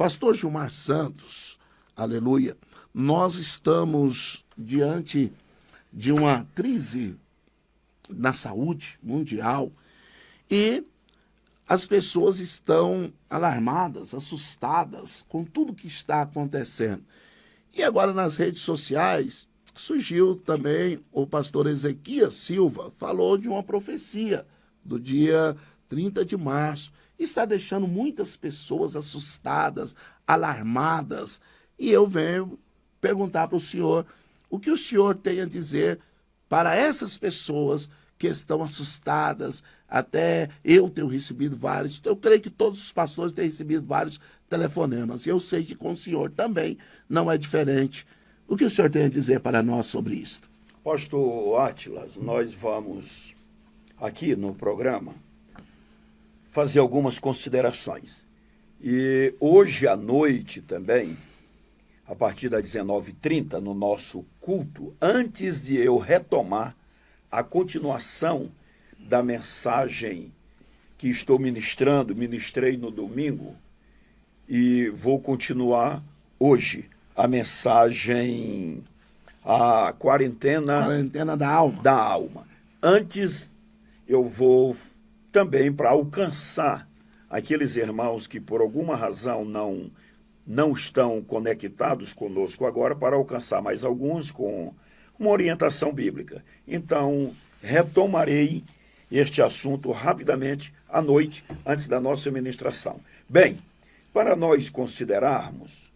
Pastor Gilmar Santos, aleluia, nós estamos diante de uma crise na saúde mundial e as pessoas estão alarmadas, assustadas com tudo que está acontecendo. E agora nas redes sociais surgiu também o pastor Ezequias Silva, falou de uma profecia do dia 30 de março. Está deixando muitas pessoas assustadas, alarmadas. E eu venho perguntar para o senhor o que o senhor tem a dizer para essas pessoas que estão assustadas. Até eu tenho recebido vários, eu creio que todos os pastores têm recebido vários telefonemas. E eu sei que com o senhor também não é diferente. O que o senhor tem a dizer para nós sobre isso? Pastor Atlas, nós vamos aqui no programa fazer algumas considerações. E hoje à noite também, a partir das 19h30, no nosso culto, antes de eu retomar a continuação da mensagem que estou ministrei no domingo e vou continuar hoje a mensagem, a quarentena da alma. Antes eu vou também para alcançar aqueles irmãos que por alguma razão não estão conectados conosco agora, para alcançar mais alguns com uma orientação bíblica. Então, retomarei este assunto rapidamente à noite, antes da nossa ministração. Bem, para nós considerarmos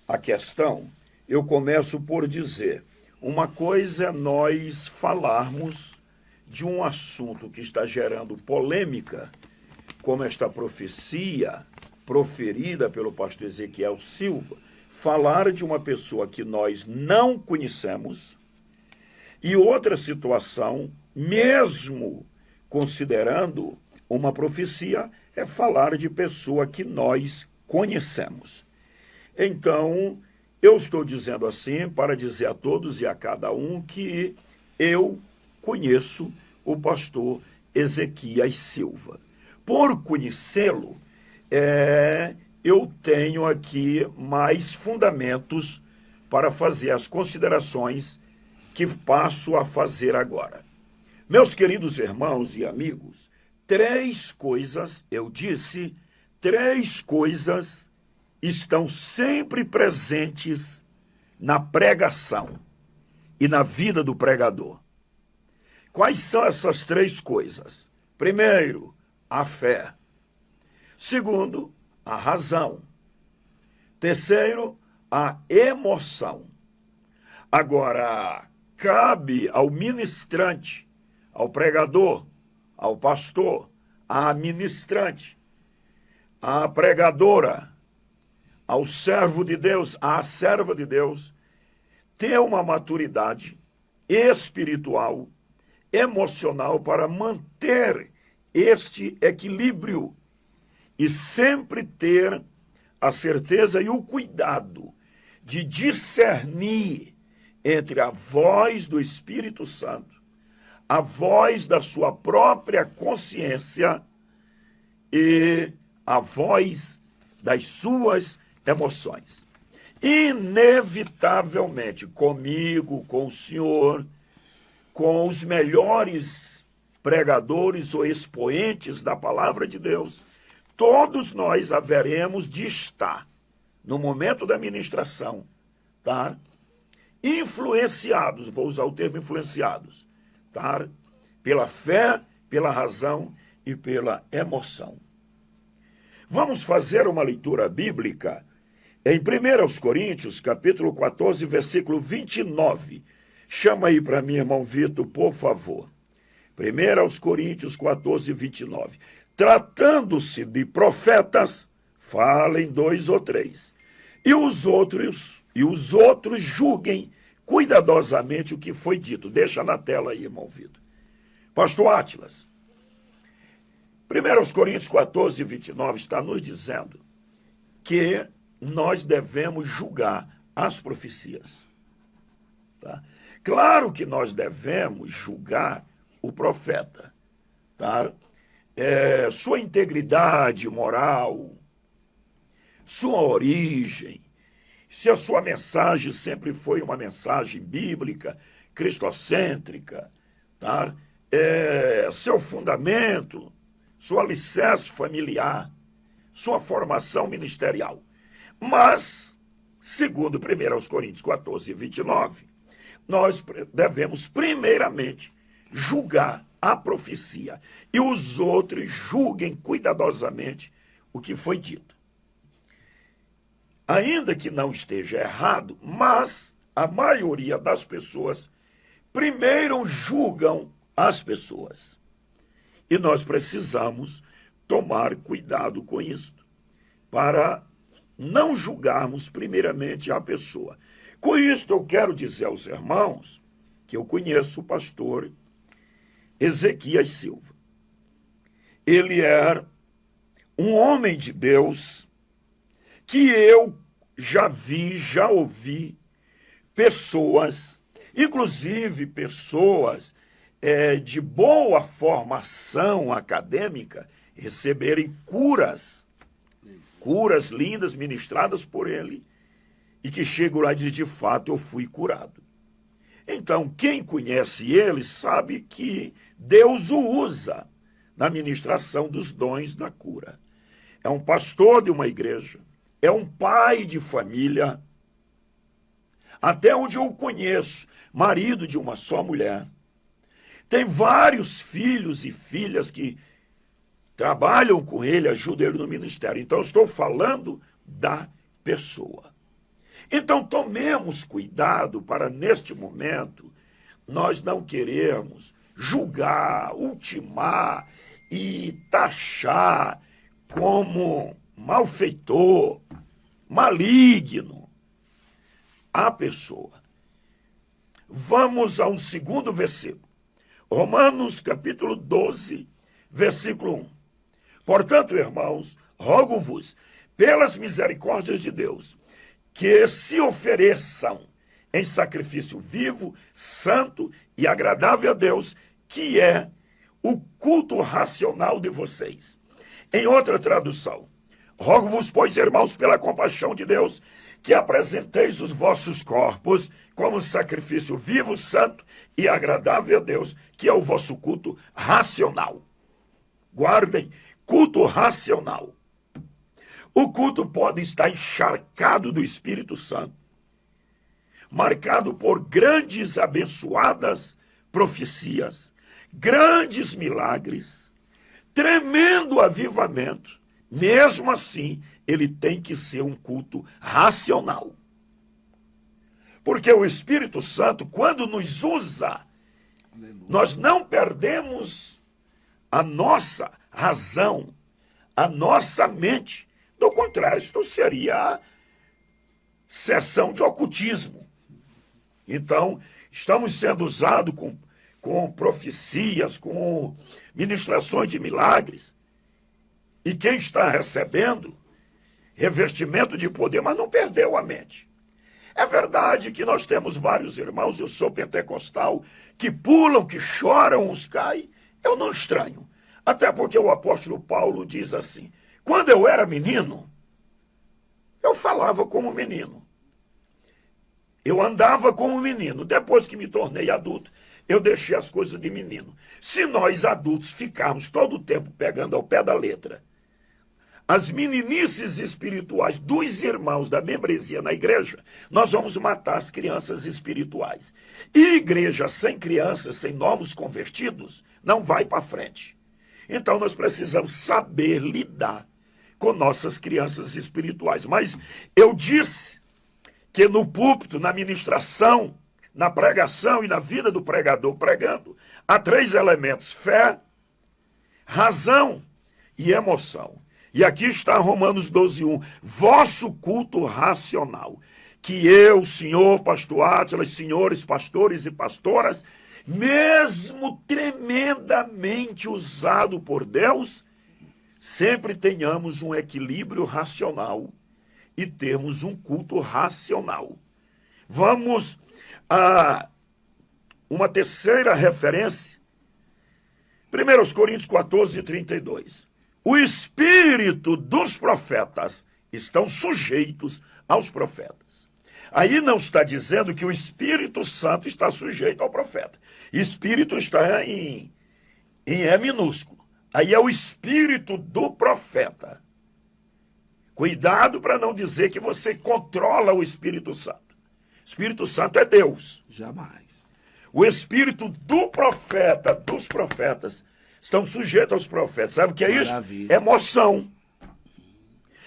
a questão, eu começo por dizer, uma coisa é nós falarmos de um assunto que está gerando polêmica, como esta profecia proferida pelo pastor Ezequiel Silva, falar de uma pessoa que nós não conhecemos, e outra situação, mesmo considerando uma profecia, é falar de pessoa que nós conhecemos. Então, eu estou dizendo assim para dizer a todos e a cada um que eu conheço o pastor Ezequias Silva. Por conhecê-lo, eu tenho aqui mais fundamentos para fazer as considerações que passo a fazer agora. Meus queridos irmãos e amigos, três coisas estão sempre presentes na pregação e na vida do pregador. Quais são essas três coisas? Primeiro, a fé. Segundo, a razão. Terceiro, a emoção. Agora, cabe ao ministrante, ao pregador, ao pastor, à ministrante, à pregadora, ao servo de Deus, à serva de Deus, ter uma maturidade espiritual, emocional, para manter este equilíbrio e sempre ter a certeza e o cuidado de discernir entre a voz do Espírito Santo, a voz da sua própria consciência e a voz das suas emoções. Inevitavelmente, comigo, com o senhor, com os melhores pregadores ou expoentes da palavra de Deus, todos nós haveremos de estar, no momento da ministração, tá? Influenciados, vou usar o termo influenciados, tá? Pela fé, pela razão e pela emoção. Vamos fazer uma leitura bíblica em 1 Coríntios, capítulo 14, versículo 29. Chama aí para mim, irmão Vitor, por favor. 1 Coríntios 14, 29. Tratando-se de profetas, falem 2 ou 3. E os outros julguem cuidadosamente o que foi dito. Deixa na tela aí, irmão Vitor. Pastor Atlas, 1 Coríntios 14, 29 está nos dizendo que nós devemos julgar as profecias. Tá? Claro que nós devemos julgar o profeta, tá? Sua integridade moral, sua origem, se a sua mensagem sempre foi uma mensagem bíblica, cristocêntrica, tá? Seu fundamento, seu alicerce familiar, sua formação ministerial. Mas, segundo 1 Coríntios 14, 29, nós devemos primeiramente julgar a profecia e os outros julguem cuidadosamente o que foi dito. Ainda que não esteja errado, mas a maioria das pessoas primeiro julgam as pessoas. E nós precisamos tomar cuidado com isso, para não julgarmos primeiramente a pessoa. Com isso eu quero dizer aos irmãos que eu conheço o pastor Ezequias Silva. Ele era um homem de Deus que eu já vi, já ouvi pessoas, inclusive pessoas de boa formação acadêmica, receberem curas lindas ministradas por ele, e que chegam lá e dizem, de fato, eu fui curado. Então, quem conhece ele sabe que Deus o usa na ministração dos dons da cura. É um pastor de uma igreja, é um pai de família, até onde eu o conheço, marido de uma só mulher. Tem vários filhos e filhas que trabalham com ele, ajudam ele no ministério. Então, eu estou falando da pessoa. Então, tomemos cuidado para, neste momento, nós não queremos julgar, ultimar e taxar como malfeitor, maligno a pessoa. Vamos a um segundo versículo. Romanos, capítulo 12, versículo 1. Portanto, irmãos, rogo-vos, pelas misericórdias de Deus, que se ofereçam em sacrifício vivo, santo e agradável a Deus, que é o culto racional de vocês. Em outra tradução, rogo-vos, pois, irmãos, pela compaixão de Deus, que apresenteis os vossos corpos como sacrifício vivo, santo e agradável a Deus, que é o vosso culto racional. Guardem, culto racional. O culto pode estar encharcado do Espírito Santo, marcado por grandes abençoadas profecias, grandes milagres, tremendo avivamento. Mesmo assim, ele tem que ser um culto racional. Porque o Espírito Santo, quando nos usa, nós não perdemos a nossa razão, a nossa mente. Do contrário, isto seria sessão de ocultismo. Então, estamos sendo usados com profecias, com ministrações de milagres. E quem está recebendo revestimento de poder, mas não perdeu a mente. É verdade que nós temos vários irmãos, eu sou pentecostal, que pulam, que choram, uns caem. Eu não estranho. Até porque o apóstolo Paulo diz assim, quando eu era menino, eu falava como menino. Eu andava como menino. Depois que me tornei adulto, eu deixei as coisas de menino. Se nós adultos ficarmos todo o tempo pegando ao pé da letra as meninices espirituais dos irmãos da membresia na igreja, nós vamos matar as crianças espirituais. E igreja sem crianças, sem novos convertidos, não vai para frente. Então nós precisamos saber lidar com nossas crianças espirituais. Mas eu disse que no púlpito, na ministração, na pregação e na vida do pregador pregando, há 3 elementos: fé, razão e emoção. E aqui está Romanos 12:1, vosso culto racional, que eu, senhor pastor Átila, senhores pastores e pastoras, mesmo tremendamente usado por Deus, sempre tenhamos um equilíbrio racional e temos um culto racional. Vamos a uma terceira referência, 1 Coríntios 14, 32. O espírito dos profetas estão sujeitos aos profetas. Aí não está dizendo que o Espírito Santo está sujeito ao profeta. Espírito está em E minúsculo. Aí é o espírito do profeta. Cuidado para não dizer que você controla o Espírito Santo. O Espírito Santo é Deus. Jamais. O espírito do profeta, dos profetas, estão sujeitos aos profetas. Sabe o que é isso? Maravilha. Emoção.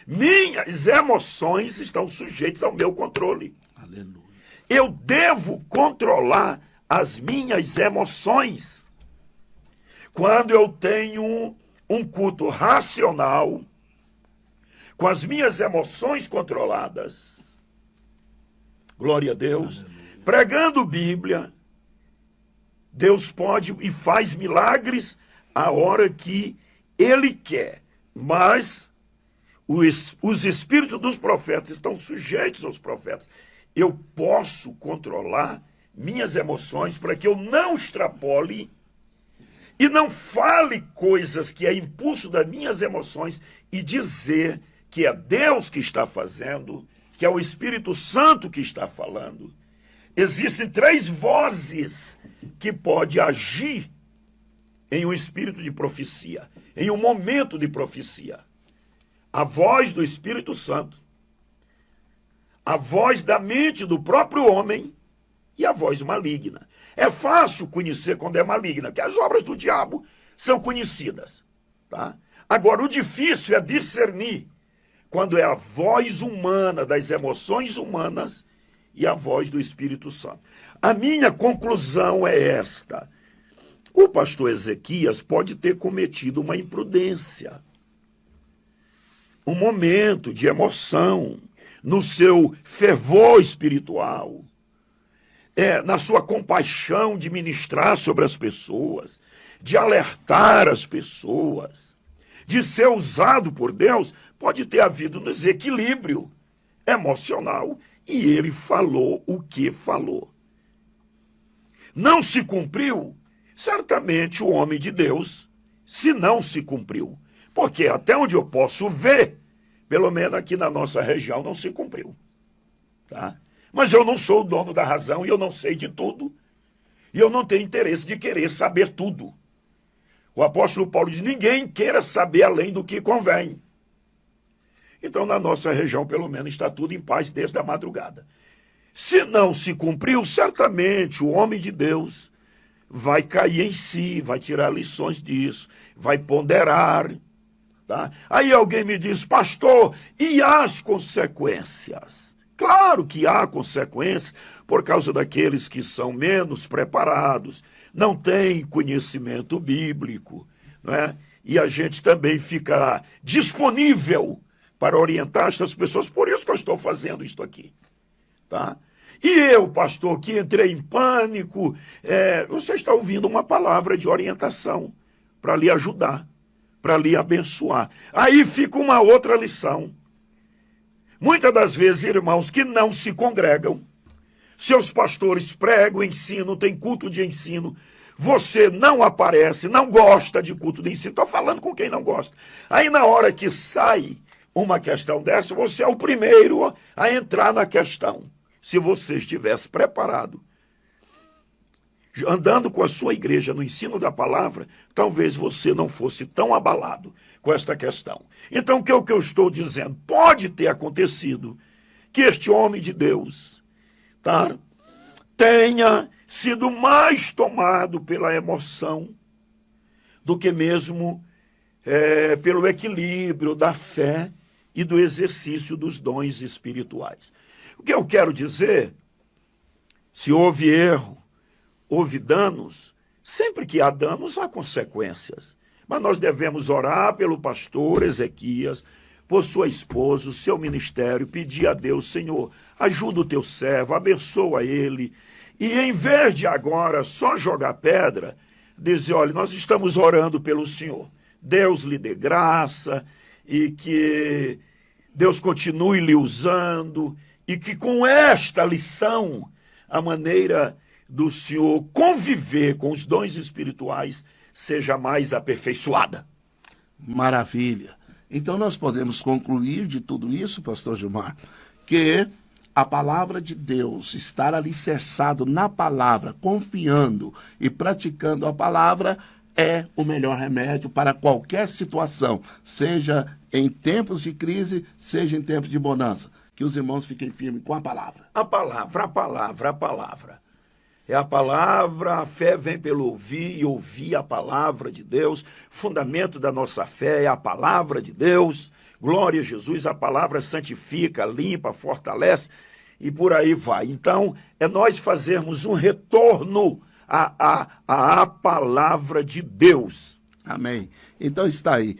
Minhas emoções estão sujeitas ao meu controle. Aleluia. Eu devo controlar as minhas emoções. Quando eu tenho um culto racional, com as minhas emoções controladas, glória a Deus, aleluia, pregando Bíblia, Deus pode e faz milagres a hora que Ele quer, mas os espíritos dos profetas estão sujeitos aos profetas. Eu posso controlar minhas emoções para que eu não extrapole e não fale coisas que é impulso das minhas emoções e dizer que é Deus que está fazendo, que é o Espírito Santo que está falando. Existem 3 vozes que pode agir em um espírito de profecia, em um momento de profecia. A voz do Espírito Santo, a voz da mente do próprio homem e a voz maligna. É fácil conhecer quando é maligna, porque as obras do diabo são conhecidas. Tá? Agora, o difícil é discernir quando é a voz humana, das emoções humanas, e a voz do Espírito Santo. A minha conclusão é esta. O pastor Ezequias pode ter cometido uma imprudência. Um momento de emoção, no seu fervor espiritual, na sua compaixão de ministrar sobre as pessoas, de alertar as pessoas, de ser usado por Deus, pode ter havido um desequilíbrio emocional e ele falou o que falou. Não se cumpriu? Certamente o homem de Deus, se não se cumpriu. Porque até onde eu posso ver, pelo menos aqui na nossa região, não se cumpriu. Tá? Mas eu não sou o dono da razão e eu não sei de tudo. E eu não tenho interesse de querer saber tudo. O apóstolo Paulo diz, ninguém queira saber além do que convém. Então, na nossa região, pelo menos, está tudo em paz desde a madrugada. Se não se cumpriu, certamente o homem de Deus vai cair em si, vai tirar lições disso, vai ponderar. Tá? Aí alguém me diz, pastor, e as consequências? Claro que há consequências por causa daqueles que são menos preparados, não têm conhecimento bíblico, né? E a gente também fica disponível para orientar essas pessoas, por isso que eu estou fazendo isso aqui. Tá? E eu, pastor, que entrei em pânico, você está ouvindo uma palavra de orientação para lhe ajudar, para lhe abençoar. Aí fica uma outra lição. Muitas das vezes, irmãos que não se congregam, seus pastores pregam, ensinam, tem culto de ensino, você não aparece, não gosta de culto de ensino, estou falando com quem não gosta. Aí na hora que sai uma questão dessa, você é o primeiro a entrar na questão. Se você estivesse preparado, andando com a sua igreja no ensino da palavra, talvez você não fosse tão abalado com esta questão. Então, o que eu estou dizendo? Pode ter acontecido que este homem de Deus, tá, tenha sido mais tomado pela emoção do que mesmo pelo equilíbrio da fé e do exercício dos dons espirituais. O que eu quero dizer, se houve erro, houve danos, sempre que há danos, há consequências. Mas nós devemos orar pelo pastor Ezequias, por sua esposa, o seu ministério, pedir a Deus, Senhor, ajuda o teu servo, abençoa ele. E em vez de agora só jogar pedra, dizer, olha, nós estamos orando pelo Senhor. Deus lhe dê graça e que Deus continue lhe usando e que com esta lição, a maneira do Senhor conviver com os dons espirituais seja mais aperfeiçoada. Maravilha. Então nós podemos concluir de tudo isso, pastor Gilmar, que a palavra de Deus, estar alicerçado na palavra, confiando e praticando a palavra, é o melhor remédio para qualquer situação, seja em tempos de crise, seja em tempos de bonança. Que os irmãos fiquem firmes com a palavra. A palavra, a palavra, a palavra. É a palavra, a fé vem pelo ouvir e ouvir a palavra de Deus. Fundamento da nossa fé é a palavra de Deus. Glória a Jesus, a palavra santifica, limpa, fortalece e por aí vai. Então, é nós fazermos um retorno à palavra de Deus. Amém. Então está aí.